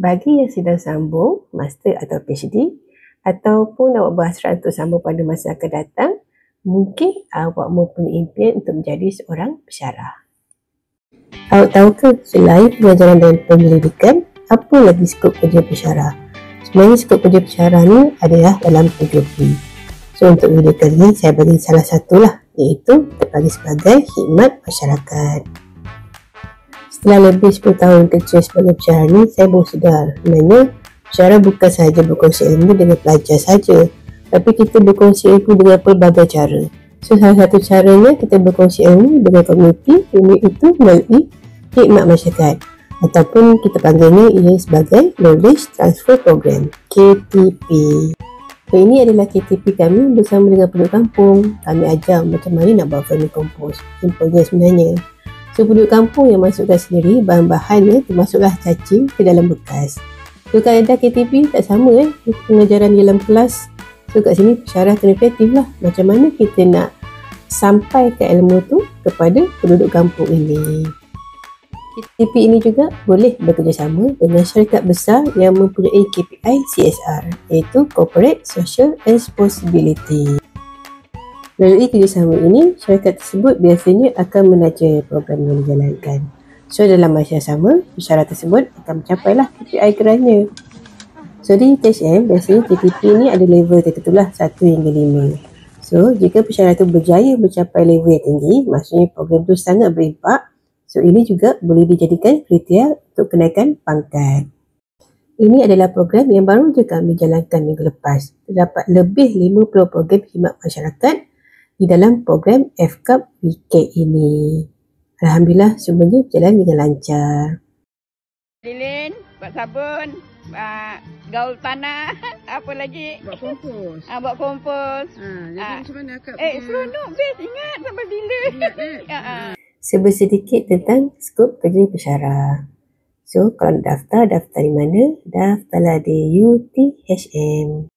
Bagi yang sedang sambung master atau PhD ataupun awak berhasrat untuk sambung pada masa akan datang, mungkin awak mempunyai impian untuk menjadi seorang pensyarah. Awak tahu ke, selain pengajaran dan penyelidikan, apa lagi skop kerja pensyarah? Sebenarnya skop kerja pensyarah ni adalah dalam PGP. So untuk video kali ni saya bagi salah satu lah, iaitu terpanggil sebagai khidmat masyarakat. Setelah lebih 10 tahun kerja sebagai pensyarah ni, saya baru sedar sebenarnya pensyarah bukan sahaja berkongsi ilmu dengan pelajar saja, tapi kita berkongsi ilmu dengan pelbagai cara. So salah satu caranya kita berkongsi ilmu dengan komuniti, itu melalui khidmat masyarakat, ataupun kita panggilnya ia sebagai Knowledge Transfer Program, KTP. Ini adalah KTP kami bersama dengan penduduk kampung. Kami ajar macam mana nak buat vermicompost. Simpelnya sebenarnya. So penduduk kampung yang masukkan sendiri bahan-bahannya, termasuklah cacing ke dalam bekas. So kaedah KTP tak sama pengajaran di dalam kelas. So kat sini pensyarah kena kreatif lah. Macam mana kita nak sampaikan ilmu tu kepada penduduk kampung ini. KTP ini juga boleh bekerjasama dengan syarikat besar yang mempunyai KPI CSR, iaitu Corporate Social Responsibility. Melalui kerjasama ini, syarikat tersebut biasanya akan menaja program yang dijalankan. So dalam masa yang sama, pensyarah tersebut akan mencapailah KPI keranya. So di THM, biasanya KTP ni ada level tertentu lah, 1 hingga 5. So jika pensyarah itu berjaya mencapai level yang tinggi, maksudnya program itu sangat berimpak. So ini juga boleh dijadikan kriteria untuk kenaikan pangkat. Ini adalah program yang baru je kami jalankan minggu lepas. Terdapat lebih 50 program khidmat masyarakat di dalam program FCAP WeCare ini. Alhamdulillah semuanya berjalan dengan lancar. Lilin, buat sabun, gaul tanah, apa lagi? Buat kompos. Buat kompos. Jadi macam mana akak seronok, best. Ingat sampai bila. Ingat Sedikit tentang skop kerja pensyarah. So kalau nak daftar di mana? Daftarlah di UTHM.